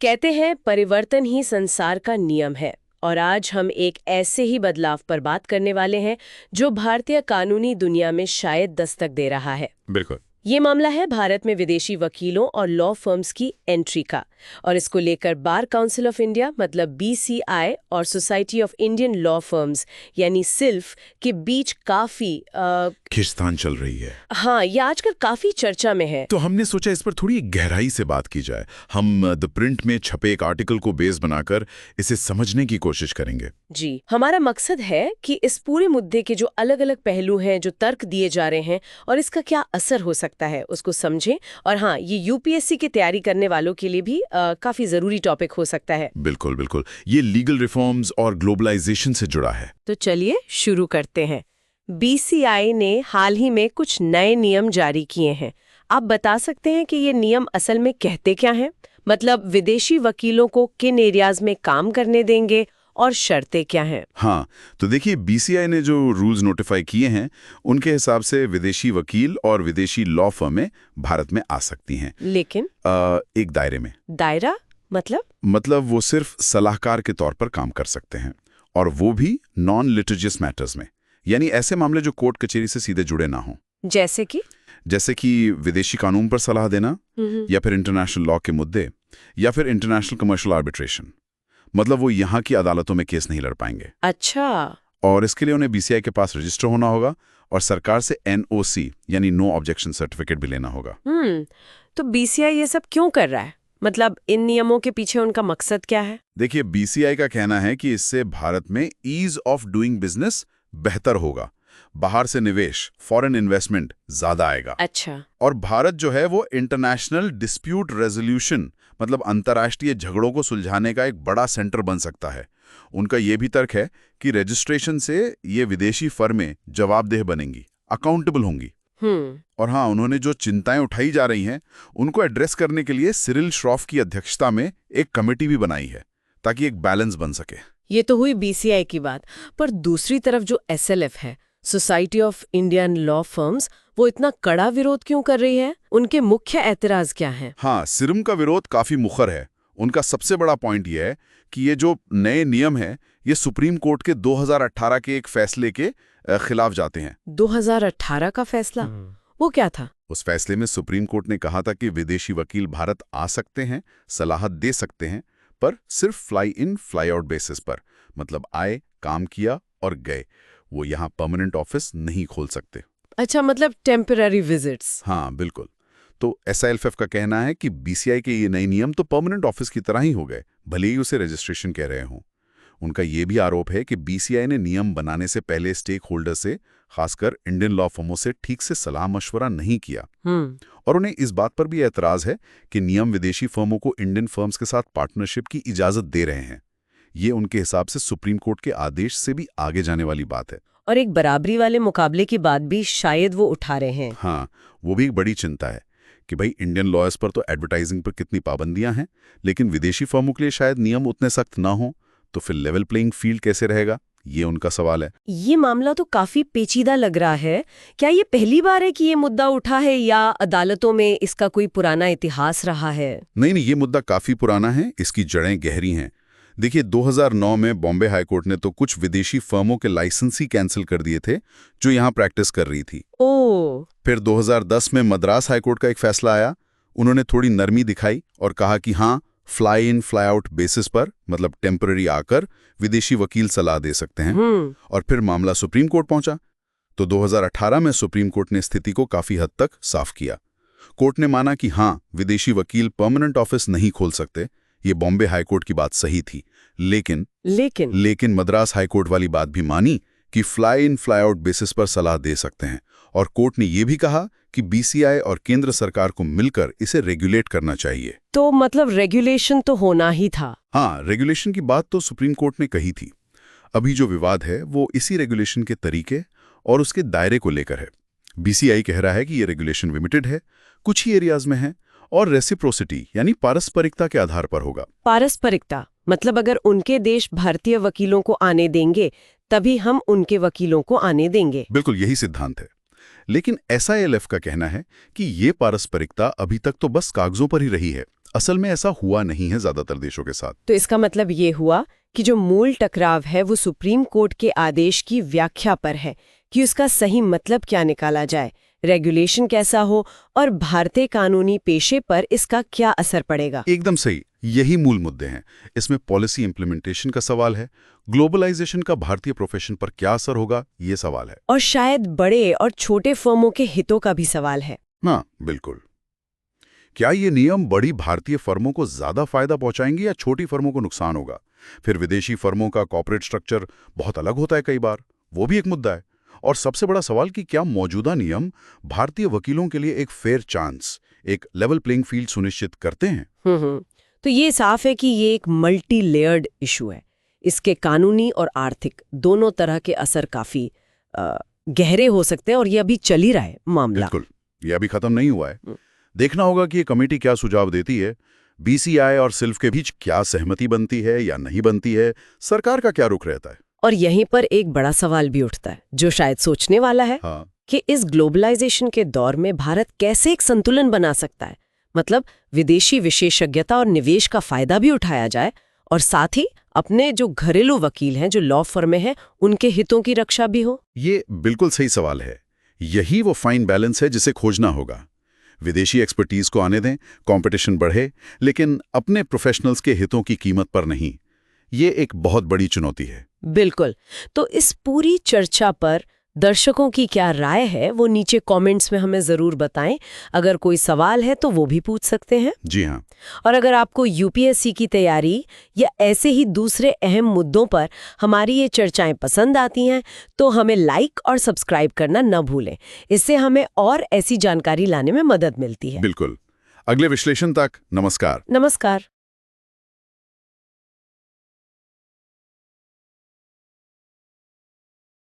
कहते हैं परिवर्तन ही संसार का नियम है। और आज हम एक ऐसे ही बदलाव पर बात करने वाले हैं जो भारतीय कानूनी दुनिया में शायद दस्तक दे रहा है। बिल्कुल। ये मामला है भारत में विदेशी वकीलों और लॉ फर्म्स की एंट्री का, और इसको लेकर बार काउंसिल ऑफ इंडिया मतलब बीसीआई और society of Indian law firms यानी सिल्फ के बीच काफी खींचतान चल रही है। हाँ, ये आजकल काफी चर्चा में है। तो हमने सोचा इस पर थोड़ी गहराई से बात की जाए। हम द प्रिंट में छपे एक आर्टिकल को बेस बनाकर इसे समझने की कोशिश करेंगे। जी, हमारा मकसद है कि इस पूरे मुद्दे के जो अलग अलग पहलू हैं, जो तर्क दिए जा रहे हैं और इसका क्या असर हो सकता है, उसको समझें। और हाँ, ये यूपीएससी की तैयारी करने वालों के लिए भी काफी जरूरी टॉपिक हो सकता है। बिल्कुल बिल्कुल, ये लीगल रिफॉर्म्स और ग्लोबलाइजेशन से जुड़ा है। तो चलिए शुरू करते हैं। बीसीआई ने हाल ही में कुछ नए नियम जारी किए हैं। आप बता सकते हैं कि ये नियम असल में कहते क्या हैं? मतलब विदेशी वकीलों को किन एरियाज में काम करने देंगे और शर्तें क्या हैं? हाँ, तो देखिए बीसीआई ने जो रूल्स नोटिफाई किए हैं उनके हिसाब से विदेशी वकील और विदेशी लॉ फर्में भारत में आ सकती हैं। लेकिन एक दायरे में। दायरा मतलब वो सिर्फ सलाहकार के तौर पर काम कर सकते हैं, और वो भी नॉन लिटिजियस मैटर्स में, यानी ऐसे मामले जो कोर्ट कचहरी से सीधे जुड़े ना हों। जैसे कि विदेशी कानून पर सलाह देना, या फिर इंटरनेशनल लॉ के मुद्दे, या फिर इंटरनेशनल कमर्शियल आर्बिट्रेशन। मतलब वो यहाँ की अदालतों में केस नहीं लड़ पाएंगे। अच्छा। और इसके लिए उन्हें बीसीआई के पास रजिस्टर होना होगा और सरकार से एनओसी यानी नो ऑब्जेक्शन सर्टिफिकेट भी लेना होगा। तो बीसीआई ये सब क्यों कर रहा है? मतलब इन नियमों के पीछे उनका मकसद क्या है? देखिए बीसीआई का कहना है कि इससे भारत में ईज ऑफ डूइंग बिजनेस बेहतर होगा, बाहर से निवेश, फॉरेन इन्वेस्टमेंट ज्यादा आएगा। अच्छा। और भारत जो है वो इंटरनेशनल डिस्प्यूट रेजोल्यूशन मतलब अंतर्राष्ट्रीय झगड़ों को सुलझाने का एक बड़ा सेंटर बन सकता है। उनका ये भी तर्क है कि रजिस्ट्रेशन से ये विदेशी फर्में जवाबदेह बनेंगी, अकाउंटेबल होंगी। और हाँ, उन्होंने जो चिंताएं उठाई जा रही हैं उनको एड्रेस करने के लिए सिरिल श्रॉफ की अध्यक्षता में एक कमेटी भी बनाई है ताकि एक बैलेंस बन सके। ये तो हुई बीसीआई की बात, पर दूसरी तरफ जो एसएलएफ है, society of Indian law firms, वो इतना कड़ा विरोध क्यों कर रही है? उनके मुख्य ऐतराज क्या हैं? हाँ, सिरम का विरोध काफी मुखर है। उनका सबसे बड़ा पॉइंट यह है कि ये जो नए नियम है ये सुप्रीम कोर्ट के 2018 के एक फैसले के खिलाफ जाते हैं। 2018 का फैसला? वो क्या था? उस फैसले में सुप्रीम कोर्ट ने कहा था कि विदेशी वकील भारत आ सकते हैं, सलाह दे सकते हैं, पर सिर्फ fly in fly out basis पर। मतलब आए, काम किया और गए। वो यहाँ परमानेंट ऑफिस नहीं खोल सकते। अच्छा, मतलब टेम्पररी विजिट्स। हाँ बिल्कुल। तो एसआईएलएफ का कहना है कि बीसीआई के ये नए नियम तो परमानेंट ऑफिस की तरह ही हो गए, भले ही उसे रजिस्ट्रेशन कह रहे हों। उनका ये भी आरोप है कि बीसीआई ने नियम बनाने से पहले स्टेक होल्डर से, खासकर इंडियन लॉ फर्मों से ठीक से सलाह मशवरा नहीं किया। और उन्हें इस बात पर भी एतराज है कि नियम विदेशी फर्मों को इंडियन फर्म्स के साथ पार्टनरशिप की इजाजत दे रहे हैं। ये उनके हिसाब से सुप्रीम कोर्ट के आदेश से भी आगे जाने वाली बात है। और एक बराबरी वाले मुकाबले की बात भी शायद वो उठा रहे हैं। हाँ, वो भी एक बड़ी चिंता है कि भाई इंडियन लॉयर्स पर तो एडवर्टाइजिंग पर कितनी पाबंदियां हैं, लेकिन विदेशी फर्मों के लिए शायद नियम उतने सख्त ना हो, तो फिर लेवल प्लेइंग फील्ड कैसे रहेगा, ये उनका सवाल है। ये मामला तो काफी पेचीदा लग रहा है। क्या ये पहली बार है कि ये मुद्दा उठा है या अदालतों में इसका कोई पुराना इतिहास रहा है? नहीं, ये मुद्दा काफी पुराना है, इसकी जड़ें गहरी हैं। देखिए 2009 में बॉम्बे हाईकोर्ट ने तो कुछ विदेशी फर्मों के लाइसेंस ही कैंसिल कर दिए थे जो यहाँ प्रैक्टिस कर रही थी। फिर 2010 में मद्रास हाईकोर्ट का एक फैसला आया। उन्होंने थोड़ी नरमी दिखाई और कहा कि हाँ, fly in fly out basis पर, मतलब टेम्पररी आकर विदेशी वकील सलाह दे सकते हैं। और फिर मामला सुप्रीम कोर्ट पहुंचा तो 2018 में सुप्रीम कोर्ट ने स्थिति को काफी हद तक साफ किया। कोर्ट ने माना कि हाँ, विदेशी वकील परमानेंट ऑफिस नहीं खोल सकते। ये बॉम्बे हाईकोर्ट की बात सही थी, लेकिन मद्रास हाईकोर्ट वाली बात भी मानी कि fly in fly out basis पर सलाह दे सकते हैं। और कोर्ट ने यह भी कहा कि बीसीआई और केंद्र सरकार को मिलकर इसे रेगुलेट करना चाहिए। तो मतलब रेगुलेशन तो होना ही था। हाँ, रेगुलेशन की बात तो सुप्रीम कोर्ट ने कही थी। अभी जो विवाद है वो इसी रेगुलेशन के तरीके और उसके दायरे को लेकर है। बीसीआई कह रहा है कि ये रेगुलेशन लिमिटेड है, कुछ ही एरियाज में है, और रेसिप्रोसिटी यानी पारस्परिकता के आधार पर होगा। पारस्परिकता मतलब अगर उनके देश भारतीय वकीलों को आने देंगे तभी हम उनके वकीलों को आने देंगे। बिल्कुल यही सिद्धांत है। लेकिन एसआईएलएफ का कहना है कि ये पारस्परिकता अभी तक तो बस कागजों पर ही रही है। असल में ऐसा हुआ नहीं है ज्यादातर देशों के साथ। तो इसका मतलब ये हुआ कि जो मूल टकराव है वो सुप्रीम कोर्ट के आदेश की व्याख्या पर है कि उसका सही मतलब क्या निकाला जाए, रेगुलेशन कैसा हो और भारतीय कानूनी पेशे पर इसका क्या असर पड़ेगा। एकदम सही, यही मूल मुद्दे हैं। इसमें पॉलिसी इम्प्लीमेंटेशन का सवाल है, ग्लोबलाइजेशन का भारतीय प्रोफेशन पर क्या असर होगा ये सवाल है, और शायद बड़े और छोटे फर्मों के हितों का भी सवाल है। हाँ बिल्कुल। क्या ये नियम बड़ी भारतीय फर्मों को ज्यादा फायदा पहुंचाएंगे या छोटी फर्मों को नुकसान होगा? फिर विदेशी फर्मों का कॉर्पोरेट स्ट्रक्चर बहुत अलग होता है कई बार, वो भी एक मुद्दा है। और सबसे बड़ा सवाल कि क्या मौजूदा नियम भारतीय वकीलों के लिए एक फेयर चांस, एक लेवल प्लेइंग फील्ड सुनिश्चित करते हैं? तो ये साफ है कि ये एक मल्टी लेयर्ड इशू है। इसके कानूनी और आर्थिक दोनों तरह के असर काफी गहरे हो सकते हैं और ये अभी चल ही रहा है मामला। बिल्कुल, ये अभी खत्म नहीं हुआ है। देखना होगा कि ये कमेटी क्या सुझाव देती है, बीसीआई और सिल्फ के बीच क्या सहमति बनती है या नहीं बनती है, सरकार का क्या रुख रहता है। और यहीं पर एक बड़ा सवाल भी उठता है जो शायद सोचने वाला है, कि इस ग्लोबलाइजेशन के दौर में भारत कैसे एक संतुलन बना सकता है। मतलब विदेशी विशेषज्ञता और निवेश का फायदा भी उठाया जाए और साथ ही अपने जो घरेलू वकील हैं, जो लॉ फर्म में हैं, उनके हितों की रक्षा भी हो। ये बिल्कुल सही सवाल है। यही वो फाइन बैलेंस है जिसे खोजना होगा। विदेशी एक्सपर्टीज को आने दें, कंपटीशन बढ़े, लेकिन अपने प्रोफेशनल्स के हितों की कीमत पर नहीं। ये एक बहुत बड़ी चुनौती है। बिल्कुल। तो इस पूरी चर्चा पर दर्शकों की क्या राय है वो नीचे कमेंट्स में हमें जरूर बताएं। अगर कोई सवाल है तो वो भी पूछ सकते हैं। जी हाँ। और अगर आपको यूपीएससी की तैयारी या ऐसे ही दूसरे अहम मुद्दों पर हमारी ये चर्चाएं पसंद आती हैं तो हमें लाइक और सब्सक्राइब करना न भूलें। इससे हमें और ऐसी जानकारी लाने में मदद मिलती है। बिल्कुल। अगले विश्लेषण तक नमस्कार। नमस्कार।